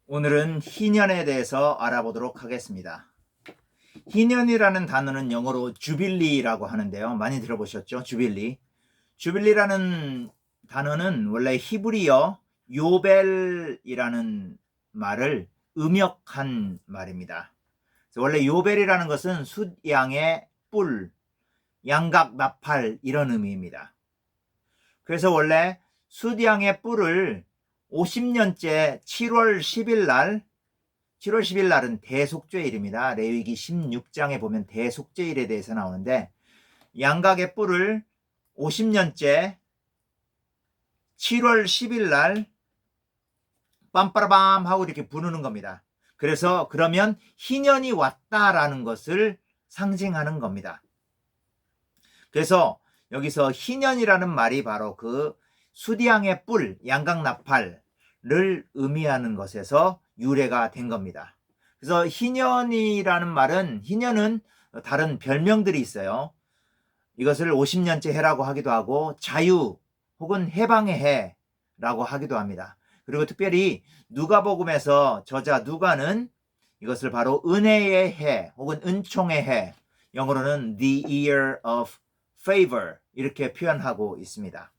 오늘은 희년에 대해서 알아보도록 하겠습니다. 희년이라는 단어는 영어로 주빌리라고 하는데요. 많이 들어보셨죠? 주빌리. 주빌리라는 단어는 원래 히브리어 요벨이라는 말을 음역한 말입니다. 원래 요벨이라는 것은 숫양의 뿔, 양각 나팔 이런 의미입니다. 그래서 원래 숫양의 뿔을 50년째 7월 10일 날은 대속죄일입니다. 레위기 16장에 보면 대속죄일에 대해서 나오는데, 양각의 뿔을 50년째 7월 10일 날 빰빠라밤 하고 이렇게 부르는 겁니다. 그래서 그러면 희년이 왔다라는 것을 상징하는 겁니다. 그래서 여기서 희년이라는 말이 바로 그 수디양의 뿔, 양각 나팔을 의미하는 것에서 유래가 된 겁니다. 그래서 희년이라는 말은, 희년은 다른 별명들이 있어요. 이것을 50년째 해라고 하기도 하고 자유 혹은 해방의 해라고 하기도 합니다. 그리고 특별히 누가복음에서 저자 누가는 이것을 바로 은혜의 해 혹은 은총의 해, 영어로는 the year of favor 이렇게 표현하고 있습니다.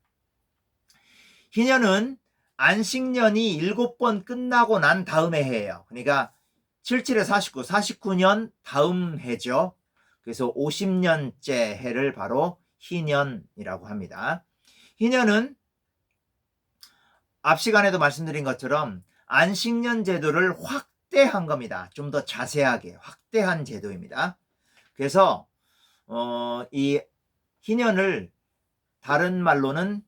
희년은 안식년이 7번 끝나고 난 다음의 해예요. 그러니까 77에 49, 49년 다음 해죠. 그래서 50년째 해를 바로 희년이라고 합니다. 희년은 앞 시간에도 말씀드린 것처럼 안식년 제도를 확대한 겁니다. 좀 더 자세하게 확대한 제도입니다. 그래서 이 희년을 다른 말로는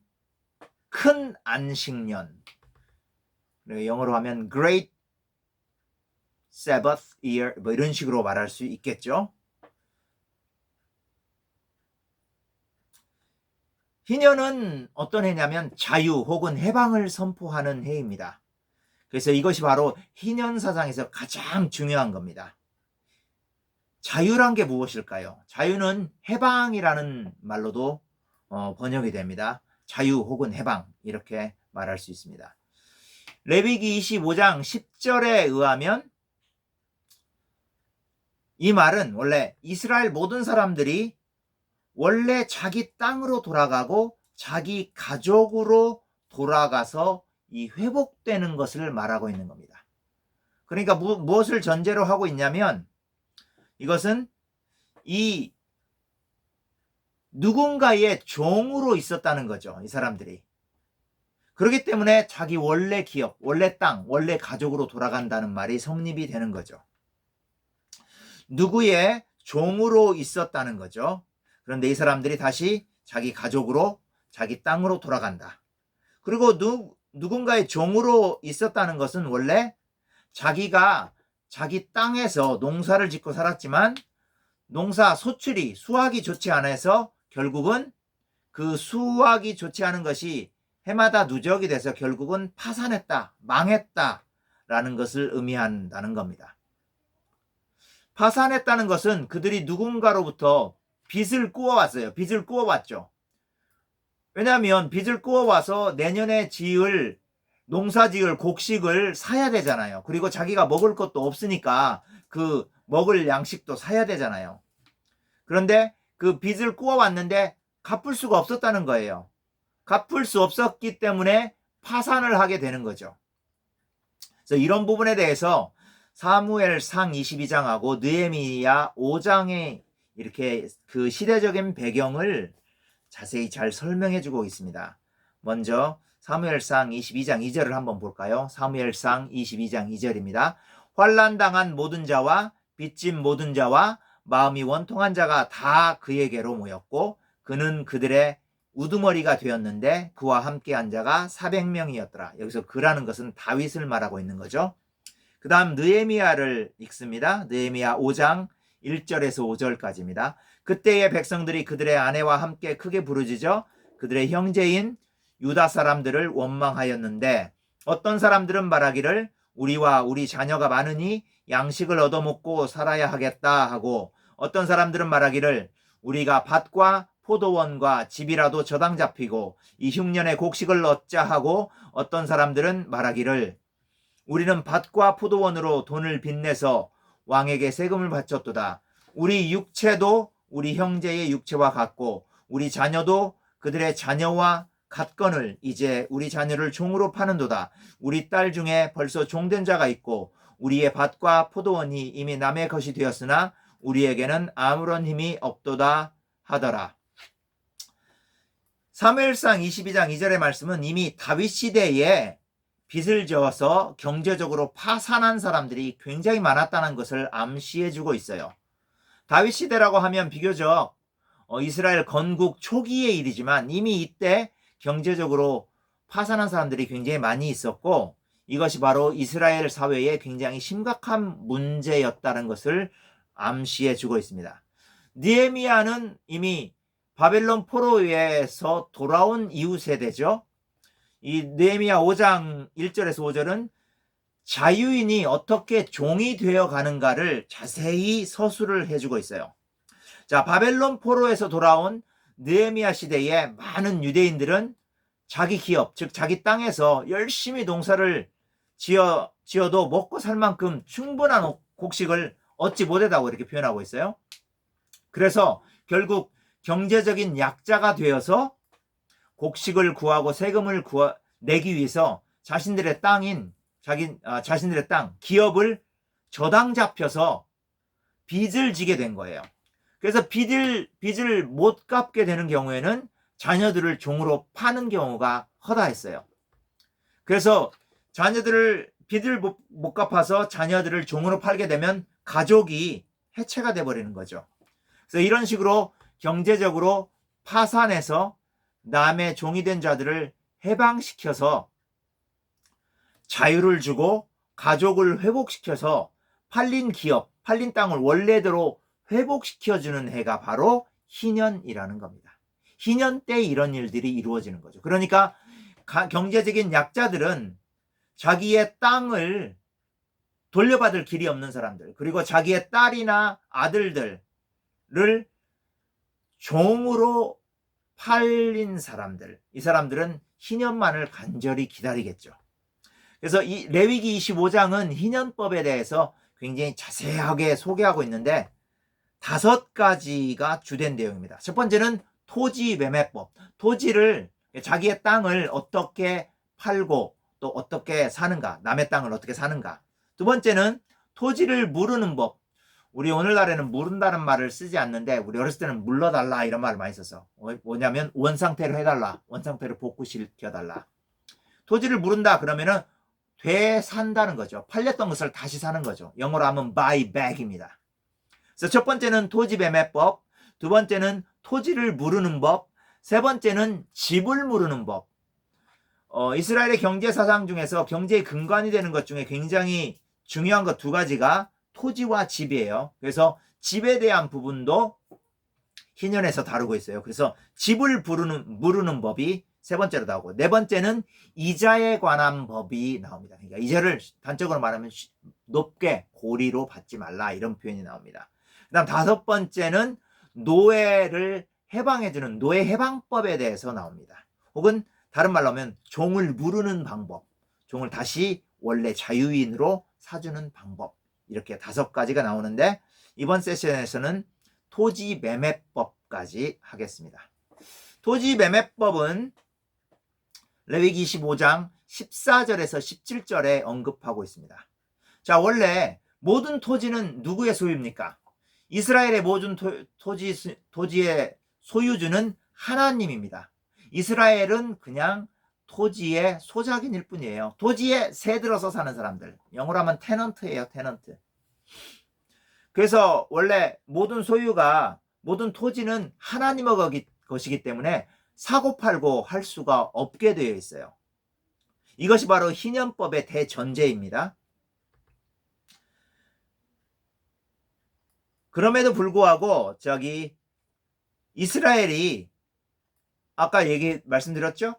큰 안식년, 영어로 하면 Great Sabbath Year 뭐 이런 식으로 말할 수 있겠죠. 희년은 어떤 해냐면 자유 혹은 해방을 선포하는 해입니다. 그래서 이것이 바로 희년 사상에서 가장 중요한 겁니다. 자유란 게 무엇일까요? 자유는 해방이라는 말로도 번역이 됩니다. 자유 혹은 해방 이렇게 말할 수 있습니다. 레위기 25장 10절에 의하면 이 말은 원래 이스라엘 모든 사람들이 원래 자기 땅으로 돌아가고 자기 가족으로 돌아가서 이 회복되는 것을 말하고 있는 겁니다. 그러니까 무엇을 전제로 하고 있냐면, 이것은 이 누군가의 종으로 있었다는 거죠. 이 사람들이. 그렇기 때문에 자기 원래 기업, 원래 땅, 원래 가족으로 돌아간다는 말이 성립이 되는 거죠. 누구의 종으로 있었다는 거죠. 그런데 이 사람들이 다시 자기 가족으로, 자기 땅으로 돌아간다. 그리고 누군가의 종으로 있었다는 것은 원래 자기가 자기 땅에서 농사를 짓고 살았지만 농사 소출이, 수확이 좋지 않아서 결국은 그 수확이 좋지 않은 것이 해마다 누적이 돼서 결국은 파산했다, 망했다라는 것을 의미한다는 겁니다. 파산했다는 것은 그들이 누군가로부터 빚을 꾸어왔어요. 빚을 꾸어왔죠. 왜냐하면 빚을 꾸어와서 내년에 농사 지을 곡식을 사야 되잖아요. 그리고 자기가 먹을 것도 없으니까 그 먹을 양식도 사야 되잖아요. 그런데 그 빚을 꾸어왔는데 갚을 수가 없었다는 거예요. 갚을 수 없었기 때문에 파산을 하게 되는 거죠. 그래서 이런 부분에 대해서 사무엘상 22장하고 느헤미야 5장에 이렇게 그 시대적인 배경을 자세히 잘 설명해 주고 있습니다. 먼저 사무엘상 22장 2절을 한번 볼까요? 사무엘상 22장 2절입니다. 환난당한 모든 자와 빚진 모든 자와 마음이 원통한 자가 다 그에게로 모였고 그는 그들의 우두머리가 되었는데 그와 함께한 자가 400명이었더라. 여기서 그라는 것은 다윗을 말하고 있는 거죠. 그 다음 느헤미야를 읽습니다. 느헤미야 5장 1절에서 5절까지입니다. 그때의 백성들이 그들의 아내와 함께 크게 부르짖어 그들의 형제인 유다 사람들을 원망하였는데 어떤 사람들은 말하기를 우리와 우리 자녀가 많으니 양식을 얻어먹고 살아야 하겠다 하고, 어떤 사람들은 말하기를 우리가 밭과 포도원과 집이라도 저당 잡히고 이 흉년에 곡식을 얻자 하고, 어떤 사람들은 말하기를 우리는 밭과 포도원으로 돈을 빚내서 왕에게 세금을 바쳤도다. 우리 육체도 우리 형제의 육체와 같고 우리 자녀도 그들의 자녀와 같거늘 이제 우리 자녀를 종으로 파는도다. 우리 딸 중에 벌써 종된 자가 있고 우리의 밭과 포도원이 이미 남의 것이 되었으나 우리에게는 아무런 힘이 없도다 하더라. 사무엘상 22장 2절의 말씀은 이미 다윗 시대에 빚을 져서 경제적으로 파산한 사람들이 굉장히 많았다는 것을 암시해주고 있어요. 다윗 시대라고 하면 비교적 이스라엘 건국 초기의 일이지만 이미 이때 경제적으로 파산한 사람들이 굉장히 많이 있었고 이것이 바로 이스라엘 사회에 굉장히 심각한 문제였다는 것을 암시해주고 있습니다. 느헤미야는 이미 바벨론 포로에서 돌아온 이후 세대죠. 이 느헤미야 5장 1절에서 5절은 자유인이 어떻게 종이 되어 가는가를 자세히 서술을 해주고 있어요. 자, 바벨론 포로에서 돌아온 느헤미야 시대에 많은 유대인들은 자기 기업, 즉 자기 땅에서 열심히 농사를 지어도 먹고 살 만큼 충분한 곡식을 얻지 못했다고 이렇게 표현하고 있어요. 그래서 결국 경제적인 약자가 되어서 곡식을 구하고 세금을 내기 위해서 자신들의 땅인 자신들의 땅, 기업을 저당 잡혀서 빚을 지게 된 거예요. 그래서 빚을 못 갚게 되는 경우에는 자녀들을 종으로 파는 경우가 허다했어요. 그래서 빚을 못 갚아서 자녀들을 종으로 팔게 되면 가족이 해체가 돼버리는 거죠. 그래서 이런 식으로 경제적으로 파산해서 남의 종이 된 자들을 해방시켜서 자유를 주고 가족을 회복시켜서 팔린 기업, 팔린 땅을 원래대로 회복시켜주는 해가 바로 희년이라는 겁니다. 희년 때 이런 일들이 이루어지는 거죠. 그러니까 경제적인 약자들은 자기의 땅을 돌려받을 길이 없는 사람들, 그리고 자기의 딸이나 아들들을 종으로 팔린 사람들, 이 사람들은 희년만을 간절히 기다리겠죠. 그래서 이 레위기 25장은 희년법에 대해서 굉장히 자세하게 소개하고 있는데 5가지가 주된 내용입니다. 첫 번째는 토지 매매법, 토지를 자기의 땅을 어떻게 팔고 또 어떻게 사는가, 남의 땅을 어떻게 사는가. 두 번째는 토지를 무르는 법. 우리 오늘날에는 무른다는 말을 쓰지 않는데 우리 어렸을 때는 물러달라 이런 말을 많이 썼어. 뭐냐면 원상태로 해달라, 원상태로 복구시켜달라. 토지를 무른다 그러면은 되산다는 거죠. 팔렸던 것을 다시 사는 거죠. 영어로 하면 buy back입니다. 그래서 첫 번째는 토지 매매법, 두 번째는 토지를 무르는 법, 세 번째는 집을 무르는 법. 이스라엘의 경제 사상 중에서 경제의 근간이 되는 것 중에 굉장히 중요한 것 2가지가 토지와 집이에요. 그래서 집에 대한 부분도 희년에서 다루고 있어요. 그래서 집을 무르는 법이 세 번째로 나오고, 네 번째는 이자에 관한 법이 나옵니다. 그러니까 이자를 단적으로 말하면 높게 고리로 받지 말라 이런 표현이 나옵니다. 그 다음 5번째는 노예를 해방해주는 노예 해방법에 대해서 나옵니다. 혹은 다른 말로 하면 종을 무르는 방법, 종을 다시 원래 자유인으로 사주는 방법, 이렇게 5가지가 나오는데 이번 세션에서는 토지 매매법까지 하겠습니다. 토지 매매법은 레위기 25장 14절에서 17절에 언급하고 있습니다. 자, 원래 모든 토지는 누구의 소유입니까? 이스라엘의 모든 토지의 소유주는 하나님입니다. 이스라엘은 그냥 토지의 소작인일 뿐이에요. 토지에 새 들어서 사는 사람들, 영어로 하면 테넌트예요. 테넌트. 그래서 원래 모든 토지는 하나님의 것이기 때문에 사고팔고 할 수가 없게 되어 있어요. 이것이 바로 희년법의 대전제입니다. 그럼에도 불구하고 이스라엘이 아까 말씀드렸죠?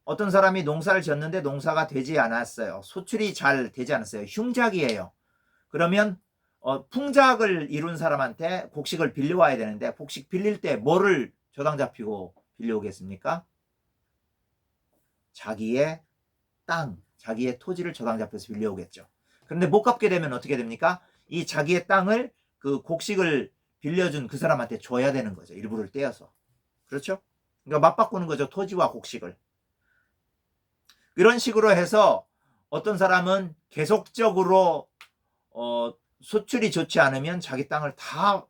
어떤 사람이 농사를 지었는데 농사가 되지 않았어요. 소출이 잘 되지 않았어요. 흉작이에요. 그러면 풍작을 이룬 사람한테 곡식을 빌려와야 되는데 곡식 빌릴 때 뭐를 저당 잡히고 빌려오겠습니까? 자기의 땅, 자기의 토지를 저당 잡혀서 빌려오겠죠. 그런데 못 갚게 되면 어떻게 됩니까? 이 자기의 땅을 그 곡식을 빌려준 그 사람한테 줘야 되는 거죠. 일부를 떼어서. 그렇죠? 그러니까 맞바꾸는 거죠. 토지와 곡식을. 이런 식으로 해서 어떤 사람은 계속적으로 수출이 좋지 않으면 자기 땅을 다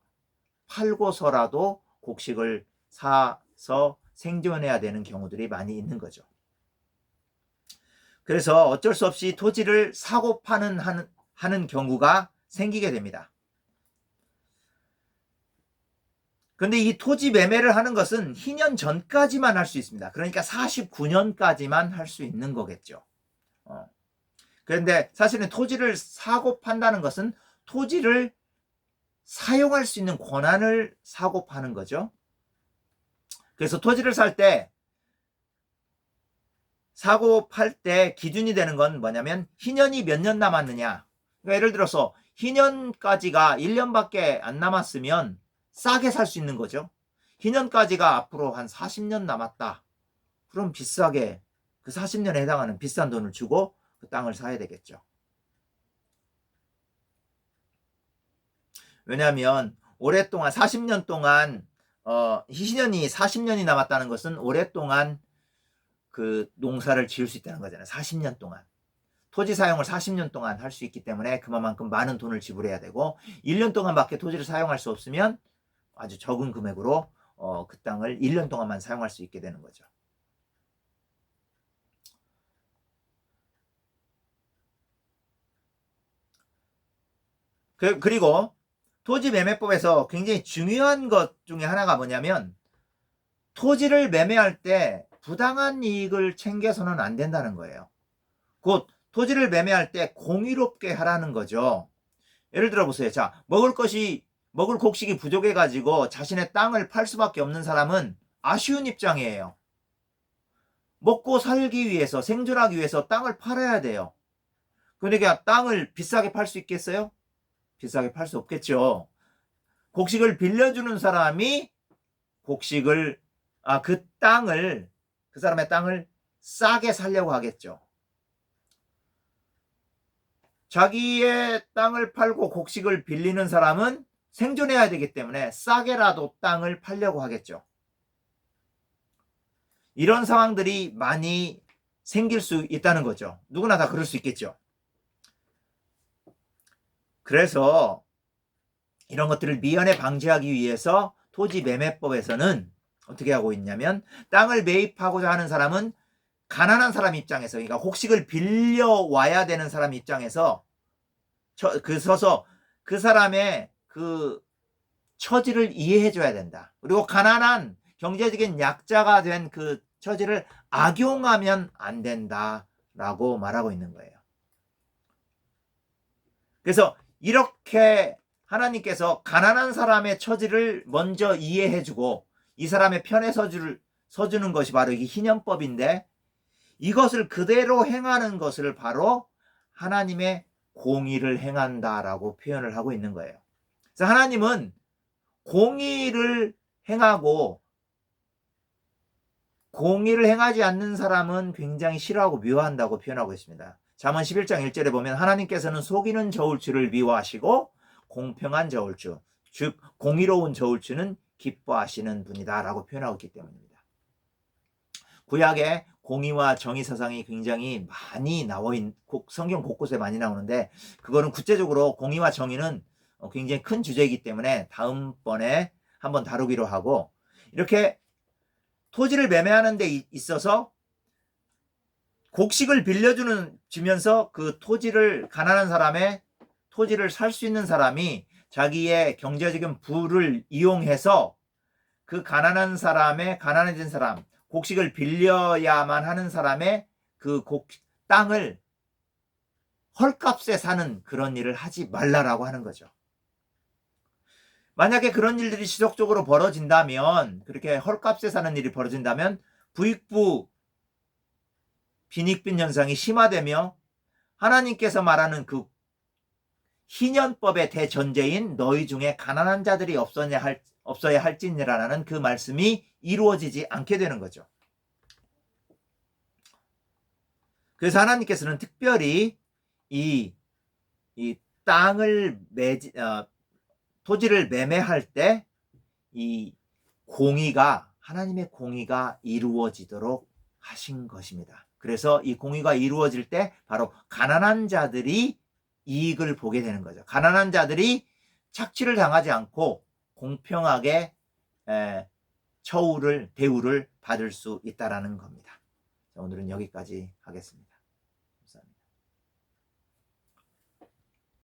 팔고서라도 곡식을 사서 생존해야 되는 경우들이 많이 있는 거죠. 그래서 어쩔 수 없이 토지를 사고 파는 하는 경우가 생기게 됩니다. 그런데 이 토지 매매를 하는 것은 희년 전까지만 할 수 있습니다. 그러니까 49년까지만 할 수 있는 거겠죠. 그런데 사실은 토지를 사고 판다는 것은 토지를 사용할 수 있는 권한을 사고 파는 거죠. 그래서 토지를 살 때 사고 팔 때 기준이 되는 건 뭐냐면 희년이 몇 년 남았느냐. 그러니까 예를 들어서 희년까지가 1년밖에 안 남았으면 싸게 살 수 있는 거죠. 희년까지가 앞으로 한 40년 남았다. 그럼 비싸게 그 40년에 해당하는 비싼 돈을 주고 그 땅을 사야 되겠죠. 왜냐하면 오랫동안 40년 동안 희년이 40년이 남았다는 것은 오랫동안 그 농사를 지을 수 있다는 거잖아요. 40년 동안. 토지 사용을 40년 동안 할 수 있기 때문에 그만큼 많은 돈을 지불해야 되고 1년 동안밖에 토지를 사용할 수 없으면 아주 적은 금액으로 그 땅을 1년 동안만 사용할 수 있게 되는 거죠. 그리고 토지 매매법에서 굉장히 중요한 것 중에 하나가 뭐냐면 토지를 매매할 때 부당한 이익을 챙겨서는 안 된다는 거예요. 곧 토지를 매매할 때 공의롭게 하라는 거죠. 예를 들어 보세요. 자, 먹을 곡식이 부족해 가지고 자신의 땅을 팔 수밖에 없는 사람은 아쉬운 입장이에요. 먹고 살기 위해서, 생존하기 위해서 땅을 팔아야 돼요. 그러니까 땅을 비싸게 팔 수 있겠어요? 비싸게 팔 수 없겠죠. 곡식을 빌려주는 사람이 그 사람의 땅을 싸게 살려고 하겠죠. 자기의 땅을 팔고 곡식을 빌리는 사람은 생존해야 되기 때문에 싸게라도 땅을 팔려고 하겠죠. 이런 상황들이 많이 생길 수 있다는 거죠. 누구나 다 그럴 수 있겠죠. 그래서 이런 것들을 미연에 방지하기 위해서 토지 매매법에서는 어떻게 하고 있냐면 땅을 매입하고자 하는 사람은 가난한 사람 입장에서, 그러니까 곡식을 빌려와야 되는 사람 입장에서 서서 그 사람의 그 처지를 이해해 줘야 된다. 그리고 가난한 경제적인 약자가 된 그 처지를 악용하면 안 된다라고 말하고 있는 거예요. 그래서 이렇게 하나님께서 가난한 사람의 처지를 먼저 이해해주고 이 사람의 편에 서주는 것이 바로 이 희년법인데, 이것을 그대로 행하는 것을 바로 하나님의 공의를 행한다라고 표현을 하고 있는 거예요. 그래서 하나님은 공의를 행하고 공의를 행하지 않는 사람은 굉장히 싫어하고 미워한다고 표현하고 있습니다. 잠언 11장 1절에 보면 하나님께서는 속이는 저울추를 미워하시고 공평한 저울추, 즉 공의로운 저울추는 기뻐하시는 분이다 라고 표현하고 있기 때문입니다. 구약에 공의와 정의 사상이 굉장히 많이 성경 곳곳에 많이 나오는데, 그거는 구체적으로 공의와 정의는 굉장히 큰 주제이기 때문에 다음번에 한번 다루기로 하고, 이렇게 토지를 매매하는 데 있어서 곡식을 주면서 그 토지를, 가난한 사람의 토지를 살 수 있는 사람이 자기의 경제적인 부를 이용해서 그 가난해진 사람, 곡식을 빌려야만 하는 사람의 그 땅을 헐값에 사는 그런 일을 하지 말라라고 하는 거죠. 만약에 그런 일들이 지속적으로 벌어진다면, 그렇게 헐값에 사는 일이 벌어진다면 부익부 빈익빈 현상이 심화되며 하나님께서 말하는 그 희년법의 대전제인 너희 중에 가난한 자들이 없어야 할지니라는 그 말씀이 이루어지지 않게 되는 거죠. 그래서 하나님께서는 특별히 이 땅을 토지를 매매할 때 이 공의가, 하나님의 공의가 이루어지도록 하신 것입니다. 그래서 이 공의가 이루어질 때 바로 가난한 자들이 이익을 보게 되는 거죠. 가난한 자들이 착취를 당하지 않고 공평하게 대우를 받을 수 있다라는 겁니다. 오늘은 여기까지 하겠습니다.